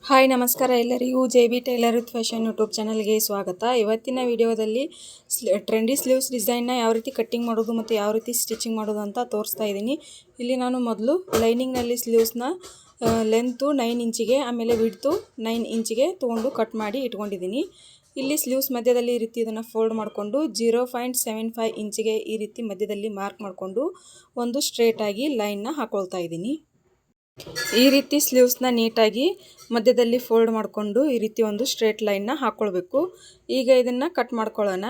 Hi ನಮಸ್ಕಾರ ಎಲ್ಲರಿಗೂ JB tailor with fashion YouTube ಚಾನಲ್ಗೆ ಸ್ವಾಗತ. ಇವತ್ತಿನ ವಿಡಿಯೋದಲ್ಲಿ ಟ್ರೆಂಡಿ ಸ್ಲೀವ್ಸ್ ಡಿಸೈನ್ನ ಯಾವ ರೀತಿ ಕಟ್ಟಿಂಗ್ ಮಾಡೋದು ಮತ್ತು ಯಾವ ರೀತಿ ಸ್ಟಿಚಿಂಗ್ ಮಾಡೋದು ಅಂತ ತೋರಿಸ್ತಾ ಇದ್ದೀನಿ. ಇಲ್ಲಿ ನಾನು ಮೊದಲು ಲೈನಿಂಗ್ನಲ್ಲಿ ಸ್ಲೀವ್ಸ್ನ ಲೆಂತು 9 ಇಂಚಿಗೆ ಆಮೇಲೆ ವಿಡ್ತು 9 ಇಂಚಿಗೆ ತೊಗೊಂಡು ಕಟ್ ಮಾಡಿ ಇಟ್ಕೊಂಡಿದ್ದೀನಿ. ಇಲ್ಲಿ ಸ್ಲೀವ್ಸ್ ಮಧ್ಯದಲ್ಲಿ ಈ ರೀತಿ ಇದನ್ನು ಫೋಲ್ಡ್ ಮಾಡಿಕೊಂಡು 0.75 ಇಂಚಿಗೆ ಈ ರೀತಿ ಮಧ್ಯದಲ್ಲಿ ಮಾರ್ಕ್ ಮಾಡಿಕೊಂಡು ಒಂದು ಸ್ಟ್ರೇಟಾಗಿ ಲೈನ್ನ ಹಾಕೊಳ್ತಾ ಇದ್ದೀನಿ. ಈ ರೀತಿ ಸ್ಲೀವ್ಸ್ನ ನೀಟಾಗಿ ಮಧ್ಯದಲ್ಲಿ ಫೋಲ್ಡ್ ಮಾಡಿಕೊಂಡು ಈ ರೀತಿ ಒಂದು ಸ್ಟ್ರೇಟ್ ಲೈನ್ನ ಹಾಕ್ಕೊಳ್ಬೇಕು. ಈಗ ಇದನ್ನು ಕಟ್ ಮಾಡ್ಕೊಳ್ಳೋಣ.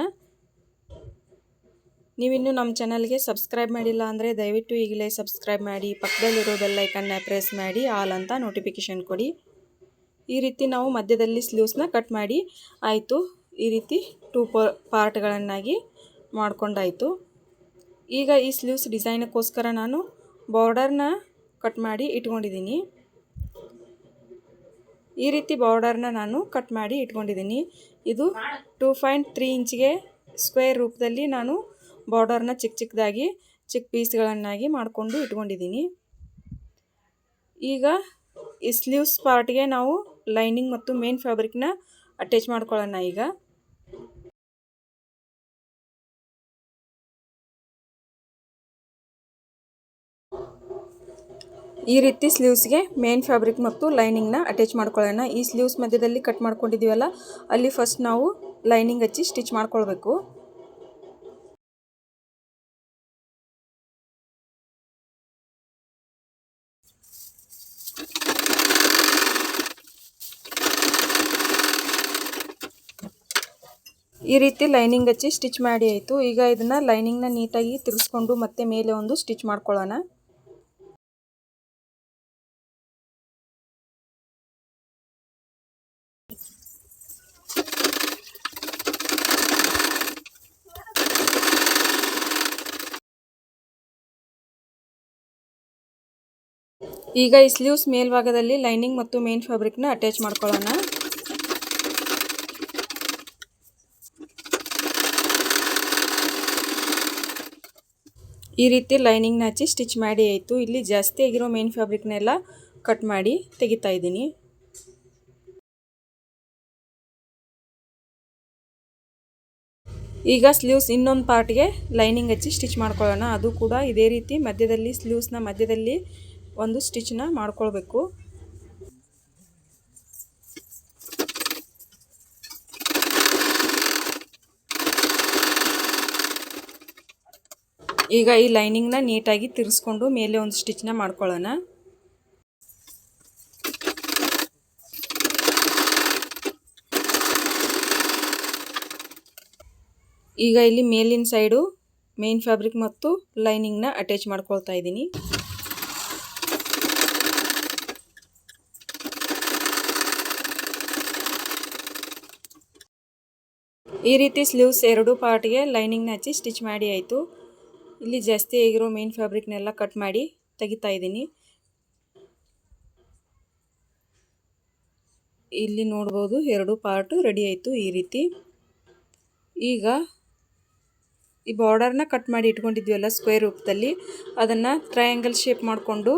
ನೀವಿನ್ನೂ ನಮ್ಮ ಚಾನಲ್ಗೆ ಸಬ್ಸ್ಕ್ರೈಬ್ ಮಾಡಿಲ್ಲ ಅಂದರೆ ದಯವಿಟ್ಟು ಈಗಲೇ ಸಬ್ಸ್ಕ್ರೈಬ್ ಮಾಡಿ, ಪಕ್ಕದಲ್ಲಿರೋ ಬೆಲ್ ಐಕನ್ನ ಪ್ರೆಸ್ ಮಾಡಿ ಆಲ್ ಅಂತ ನೋಟಿಫಿಕೇಷನ್ ಕೊಡಿ. ಈ ರೀತಿ ನಾವು ಮಧ್ಯದಲ್ಲಿ ಸ್ಲೀವ್ಸ್ನ ಕಟ್ ಮಾಡಿ ಆಯಿತು. ಈ ರೀತಿ 2 ಪಾರ್ಟ್ಗಳನ್ನಾಗಿ ಮಾಡ್ಕೊಂಡಾಯಿತು. ಈಗ ಈ ಸ್ಲೀವ್ಸ್ ಡಿಸೈನಕ್ಕೋಸ್ಕರ ನಾನು ಬಾರ್ಡರ್ನ ಕಟ್ ಮಾಡಿ ಇಟ್ಕೊಂಡಿದ್ದೀನಿ. ಈ ರೀತಿ ಬಾರ್ಡರ್ನ ನಾನು ಕಟ್ ಮಾಡಿ ಇಟ್ಕೊಂಡಿದ್ದೀನಿ. ಇದು 2.3 ಇಂಚಿಗೆ ಸ್ಕ್ವೇರ್ ರೂಪದಲ್ಲಿ ನಾನು ಬಾರ್ಡರ್ನ ಚಿಕ್ಕದಾಗಿ ಚಿಕ್ಕ ಪೀಸ್ಗಳನ್ನಾಗಿ ಮಾಡಿಕೊಂಡು ಇಟ್ಕೊಂಡಿದ್ದೀನಿ. ಈಗ ಈ ಸ್ಲೀವ್ಸ್ ಪಾರ್ಟ್ಗೆ ನಾವು ಲೈನಿಂಗ್ ಮತ್ತು ಮೇನ್ ಫ್ಯಾಬ್ರಿಕ್ನ ಅಟ್ಯಾಚ್ ಮಾಡ್ಕೊಳ್ಳೋಣ. ಈಗ ಈ ರೀತಿ ಸ್ಲೀವ್ಸ್ಗೆ ಮೇನ್ ಫ್ಯಾಬ್ರಿಕ್ ಮತ್ತು ಲೈನಿಂಗ್ನ ಅಟ್ಯಾಚ್ ಮಾಡ್ಕೊಳ್ಳೋಣ. ಈ ಸ್ಲೀವ್ಸ್ ಮಧ್ಯದಲ್ಲಿ ಕಟ್ ಮಾಡ್ಕೊಂಡಿದ್ದೀವಲ್ಲ, ಅಲ್ಲಿ ಫಸ್ಟ್ ನಾವು ಲೈನಿಂಗ್ ಹಚ್ಚಿ ಸ್ಟಿಚ್ ಮಾಡ್ಕೊಳ್ಬೇಕು. ಈ ರೀತಿ ಲೈನಿಂಗ್ ಹಚ್ಚಿ ಸ್ಟಿಚ್ ಮಾಡಿ ಆಯಿತು. ಈಗ ಇದನ್ನು ಲೈನಿಂಗ್ನ ನೀಟಾಗಿ ತಿರ್ಗಿಸ್ಕೊಂಡು ಮತ್ತೆ ಮೇಲೆ ಒಂದು ಸ್ಟಿಚ್ ಮಾಡ್ಕೊಳ್ಳೋಣ. ಈಗ ಈ ಸ್ಲೀವ್ಸ್ ಮೇಲ್ಭಾಗದಲ್ಲಿ ಲೈನಿಂಗ್ ಮತ್ತು ಮೇನ್ ಫ್ಯಾಬ್ರಿಕ್ನ ಅಟ್ಯಾಚ್ ಮಾಡ್ಕೊಳ್ಳೋಣ. ಈ ರೀತಿ ಲೈನಿಂಗ್ನ ಹಚ್ಚಿ ಸ್ಟಿಚ್ ಮಾಡಿ ಆಯಿತು. ಇಲ್ಲಿ ಜಾಸ್ತಿ ಆಗಿರೋ ಮೇನ್ ಫ್ಯಾಬ್ರಿಕ್ನೆಲ್ಲ ಕಟ್ ಮಾಡಿ ತೆಗಿತಾ ಇದ್ದೀನಿ. ಈಗ ಸ್ಲೀವ್ಸ್ ಇನ್ನೊಂದು ಪಾರ್ಟ್ಗೆ ಲೈನಿಂಗ್ ಹಚ್ಚಿ ಸ್ಟಿಚ್ ಮಾಡ್ಕೊಳ್ಳೋಣ. ಅದು ಕೂಡ ಇದೇ ರೀತಿ ಮಧ್ಯದಲ್ಲಿ ಸ್ಲೀವ್ಸ್ನ ಮಧ್ಯದಲ್ಲಿ ಒಂದು ಸ್ಟಿಚ್ನ ಮಾಡ್ಕೊಳ್ಬೇಕು. ಈಗ ಈ ಲೈನಿಂಗ್ನ ನೀಟಾಗಿ ತಿರ್ಸ್ಕೊಂಡು ಮೇಲೆ ಒಂದು ಸ್ಟಿಚ್ನ ಮಾಡ್ಕೊಳ್ಳೋಣ. ಈಗ ಇಲ್ಲಿ ಮೇಲಿನ ಸೈಡು ಮೇನ್ ಫ್ಯಾಬ್ರಿಕ್ ಮತ್ತು ಲೈನಿಂಗ್ನ ಅಟ್ಯಾಚ್ ಮಾಡ್ಕೊಳ್ತಾ ಇದ್ದೀನಿ. ಈ ರೀತಿ ಸ್ಲೀವ್ಸ್ 2 ಪಾರ್ಟ್ಗೆ ಲೈನಿಂಗ್ನ ಹಚ್ಚಿ ಸ್ಟಿಚ್ ಮಾಡಿ ಆಯಿತು. ಇಲ್ಲಿ ಜಾಸ್ತಿ ಆಗಿರೋ ಮೇನ್ ಫ್ಯಾಬ್ರಿಕ್ನೆಲ್ಲ ಕಟ್ ಮಾಡಿ ತೆಗಿತಾ ಇದ್ದೀನಿ. ಇಲ್ಲಿ ನೋಡ್ಬೋದು 2 ಪಾರ್ಟ್ ರೆಡಿ ಆಯಿತು. ಈ ರೀತಿ ಈಗ ಈ ಬಾರ್ಡರ್ನ ಕಟ್ ಮಾಡಿ ಇಟ್ಕೊಂಡಿದ್ವಲ್ಲ ಸ್ಕ್ವೇರ್ ರೂಪದಲ್ಲಿ, ಅದನ್ನು ಟ್ರಯಾಂಗಲ್ ಶೇಪ್ ಮಾಡಿಕೊಂಡು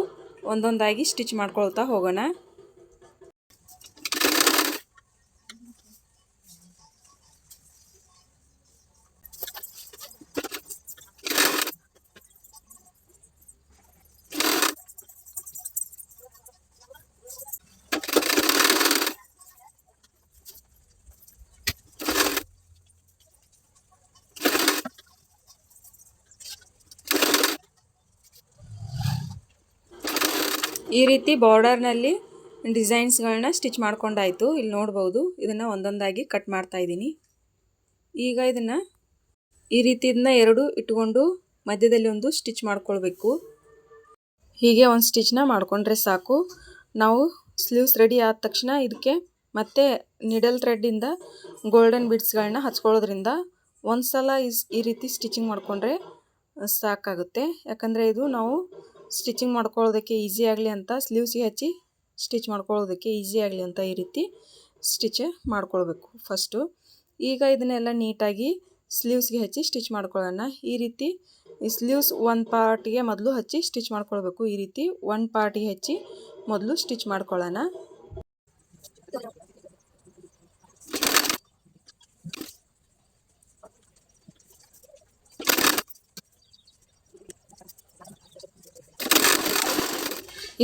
ಒಂದೊಂದಾಗಿ ಸ್ಟಿಚ್ ಮಾಡ್ಕೊಳ್ತಾ ಹೋಗೋಣ. ಈ ರೀತಿ ಬಾರ್ಡರ್ನಲ್ಲಿ ಡಿಸೈನ್ಸ್ಗಳನ್ನ ಸ್ಟಿಚ್ ಮಾಡ್ಕೊಂಡಾಯಿತು. ಇಲ್ಲಿ ನೋಡ್ಬೋದು ಇದನ್ನು ಒಂದೊಂದಾಗಿ ಕಟ್ ಮಾಡ್ತಾ ಇದ್ದೀನಿ. ಈಗ ಇದನ್ನು ಈ ರೀತಿ ಇದನ್ನ 2 ಇಟ್ಕೊಂಡು ಮಧ್ಯದಲ್ಲಿ ಒಂದು ಸ್ಟಿಚ್ ಮಾಡ್ಕೊಳ್ಬೇಕು. ಹೀಗೆ ಒಂದು ಸ್ಟಿಚ್ನ ಮಾಡಿಕೊಂಡ್ರೆ ಸಾಕು. ನಾವು ಸ್ಲೀವ್ಸ್ ರೆಡಿ ಆದ ತಕ್ಷಣ ಇದಕ್ಕೆ ಮತ್ತೆ ನಿಡಲ್ ಥ್ರೆಡ್ಡಿಂದ ಗೋಲ್ಡನ್ ಬೀಡ್ಸ್ಗಳನ್ನ ಹಚ್ಕೊಳ್ಳೋದ್ರಿಂದ ಒಂದು ಸಲ ಈ ರೀತಿ ಸ್ಟಿಚಿಂಗ್ ಮಾಡಿಕೊಂಡ್ರೆ ಸಾಕಾಗುತ್ತೆ. ಯಾಕಂದರೆ ಇದು ನಾವು ಸ್ಟಿಚಿಂಗ್ ಮಾಡ್ಕೊಳ್ಳೋದಕ್ಕೆ ಈಸಿ ಆಗಲಿ ಅಂತ, ಸ್ಲೀವ್ಸ್ಗೆ ಹಚ್ಚಿ ಸ್ಟಿಚ್ ಮಾಡ್ಕೊಳ್ಳೋದಕ್ಕೆ ಈಸಿ ಆಗಲಿ ಅಂತ ಈ ರೀತಿ ಸ್ಟಿಚ್ ಮಾಡ್ಕೊಳ್ಬೇಕು ಫಸ್ಟು. ಈಗ ಇದನ್ನೆಲ್ಲ ನೀಟಾಗಿ ಸ್ಲೀವ್ಸ್ಗೆ ಹಚ್ಚಿ ಸ್ಟಿಚ್ ಮಾಡ್ಕೊಳ್ಳೋಣ. ಈ ರೀತಿ ಈ ಸ್ಲೀವ್ಸ್ ಒಂದು ಪಾರ್ಟಿಗೆ ಮೊದಲು ಹಚ್ಚಿ ಸ್ಟಿಚ್ ಮಾಡ್ಕೊಳ್ಬೇಕು. ಈ ರೀತಿ ಒಂದು ಪಾರ್ಟಿಗೆ ಹಚ್ಚಿ ಮೊದಲು ಸ್ಟಿಚ್ ಮಾಡ್ಕೊಳ್ಳೋಣ.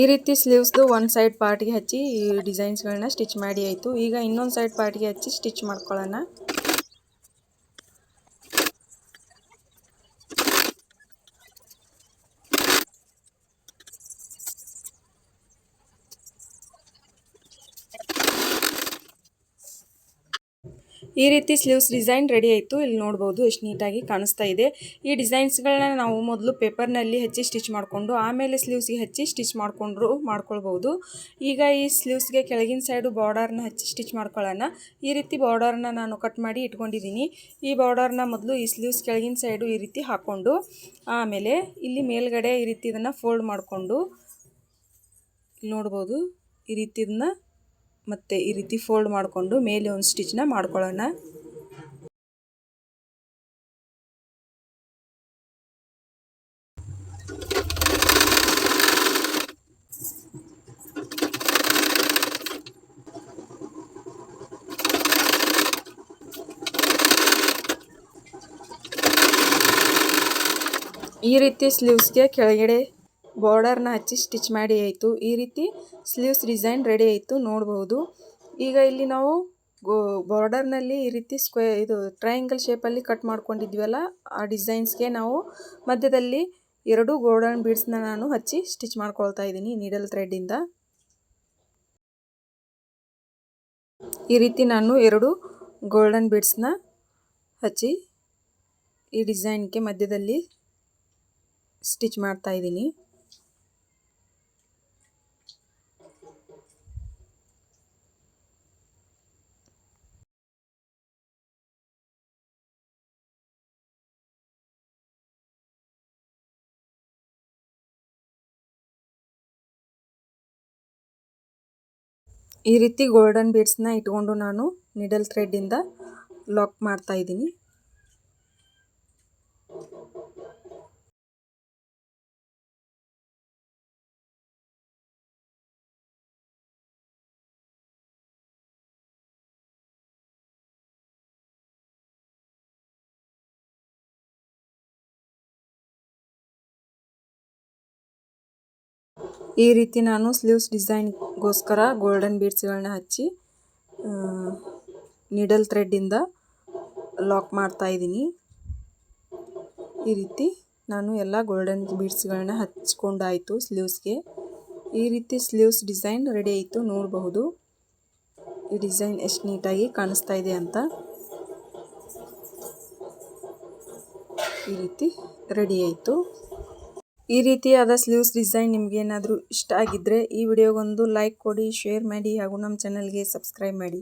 ಈ ರೀತಿ ಸ್ಲೀವ್ಸ್ದು ಒಂದು ಸೈಡ್ ಪಾರ್ಟ್ಗೆ ಹಚ್ಚಿ ಡಿಸೈನ್ಸ್ಗಳನ್ನ ಸ್ಟಿಚ್ ಮಾಡಿ ಆಯಿತು. ಈಗ ಇನ್ನೊಂದು ಸೈಡ್ ಪಾರ್ಟ್ಗೆ ಹಚ್ಚಿ ಸ್ಟಿಚ್ ಮಾಡ್ಕೊಳ್ಳೋಣ. ಈ ರೀತಿ ಸ್ಲೀವ್ಸ್ ಡಿಸೈನ್ ರೆಡಿ ಆಯಿತು. ಇಲ್ಲಿ ನೋಡ್ಬೋದು ಎಷ್ಟು ನೀಟಾಗಿ ಕಾಣಿಸ್ತಾ ಇದೆ. ಈ ಡಿಸೈನ್ಸ್ಗಳನ್ನ ನಾವು ಮೊದಲು ಪೇಪರ್ನಲ್ಲಿ ಹಚ್ಚಿ ಸ್ಟಿಚ್ ಮಾಡಿಕೊಂಡು ಆಮೇಲೆ ಸ್ಲೀವ್ಸ್ಗೆ ಹಚ್ಚಿ ಸ್ಟಿಚ್ ಮಾಡ್ಕೊಳ್ಬೋದು. ಈಗ ಈ ಸ್ಲೀವ್ಸ್ಗೆ ಕೆಳಗಿನ ಸೈಡು ಬಾರ್ಡರ್ನ ಹಚ್ಚಿ ಸ್ಟಿಚ್ ಮಾಡ್ಕೊಳ್ಳೋಣ. ಈ ರೀತಿ ಬಾರ್ಡರ್ನ ನಾನು ಕಟ್ ಮಾಡಿ ಇಟ್ಕೊಂಡಿದ್ದೀನಿ. ಈ ಬಾರ್ಡರ್ನ ಮೊದಲು ಈ ಸ್ಲೀವ್ಸ್ ಕೆಳಗಿನ ಸೈಡು ಈ ರೀತಿ ಹಾಕ್ಕೊಂಡು ಆಮೇಲೆ ಇಲ್ಲಿ ಮೇಲ್ಗಡೆ ಈ ರೀತಿ ಇದನ್ನು ಫೋಲ್ಡ್ ಮಾಡಿಕೊಂಡು ನೋಡ್ಬೋದು ಈ ರೀತಿ ಇದನ್ನ ಮತ್ತು ಈ ರೀತಿ ಫೋಲ್ಡ್ ಮಾಡಿಕೊಂಡು ಮೇಲೆ ಒಂದು ಸ್ಟಿಚ್ನ ಮಾಡ್ಕೊಳ್ಳೋಣ. ಈ ರೀತಿ ಸ್ಲೀವ್ಸ್ಗೆ ಕೆಳಗಡೆ ಬಾರ್ಡರ್ನ ಹಚ್ಚಿ ಸ್ಟಿಚ್ ಮಾಡಿ ಆಯಿತು. ಈ ರೀತಿ ಸ್ಲೀವ್ಸ್ ಡಿಸೈನ್ ರೆಡಿ ಆಯಿತು ನೋಡ್ಬೋದು. ಈಗ ಇಲ್ಲಿ ನಾವು ಬಾರ್ಡರ್ನಲ್ಲಿ ಈ ರೀತಿ ಇದು ಟ್ರಯಾಂಗಲ್ ಶೇಪಲ್ಲಿ ಕಟ್ ಮಾಡ್ಕೊಂಡಿದ್ವಲ್ಲ ಆ ಡಿಸೈನ್ಸ್ಗೆ ನಾವು ಮಧ್ಯದಲ್ಲಿ 2 ಗೋಲ್ಡನ್ ಬೀಡ್ಸ್ನ ನಾನು ಹಚ್ಚಿ ಸ್ಟಿಚ್ ಮಾಡ್ಕೊಳ್ತಾ ಇದ್ದೀನಿ ನೀಡಲ್ ಥ್ರೆಡ್ಡಿಂದ. ಈ ರೀತಿ ನಾನು 2 ಗೋಲ್ಡನ್ ಬೀಡ್ಸ್ನ ಹಚ್ಚಿ ಈ ಡಿಸೈನ್ಗೆ ಮಧ್ಯದಲ್ಲಿ ಸ್ಟಿಚ್ ಮಾಡ್ತಾ ಇದ್ದೀನಿ. ಈ ರೀತಿ ಗೋಲ್ಡನ್ ಬೀಡ್ಸ್ನ ಇಟ್ಕೊಂಡು ನಾನು ನೀಡಲ್ ಥ್ರೆಡ್ಡಿಂದ ಲಾಕ್ ಮಾಡ್ತಾ ಇದ್ದೀನಿ. ಈ ರೀತಿ ನಾನು ಸ್ಲೀವ್ಸ್ ಡಿಸೈನ್ಗೋಸ್ಕರ ಗೋಲ್ಡನ್ ಬೀಡ್ಸ್ಗಳನ್ನ ಹಚ್ಚಿ ನೀಡಲ್ ಥ್ರೆಡ್ಡಿಂದ ಲಾಕ್ ಮಾಡ್ತಾ ಇದ್ದೀನಿ. ಈ ರೀತಿ ನಾನು ಎಲ್ಲ ಗೋಲ್ಡನ್ ಬೀಡ್ಸ್ಗಳನ್ನ ಹಚ್ಕೊಂಡಾಯಿತು ಸ್ಲೀವ್ಸ್ಗೆ. ಈ ರೀತಿ ಸ್ಲೀವ್ಸ್ ಡಿಸೈನ್ ರೆಡಿ ಆಯಿತು ನೋಡಬಹುದು. ಈ ಡಿಸೈನ್ ಎಷ್ಟು ನೀಟಾಗಿ ಕಾಣಿಸ್ತಾ ಇದೆ ಅಂತ. ಈ ರೀತಿ ರೆಡಿ ಆಯಿತು. ಈ ರೀತಿಯಾದ ಸ್ಲೀವ್ಸ್ ಡಿಸೈನ್ ನಿಮಗೇನಾದರೂ ಇಷ್ಟ ಆಗಿದ್ದರೆ ಈ ವಿಡಿಯೋಗೊಂದು ಲೈಕ್ ಕೊಡಿ, ಶೇರ್ ಮಾಡಿ ಹಾಗೂ ನಮ್ಮ ಚಾನಲ್ಗೆ ಸಬ್ಸ್ಕ್ರೈಬ್ ಮಾಡಿ.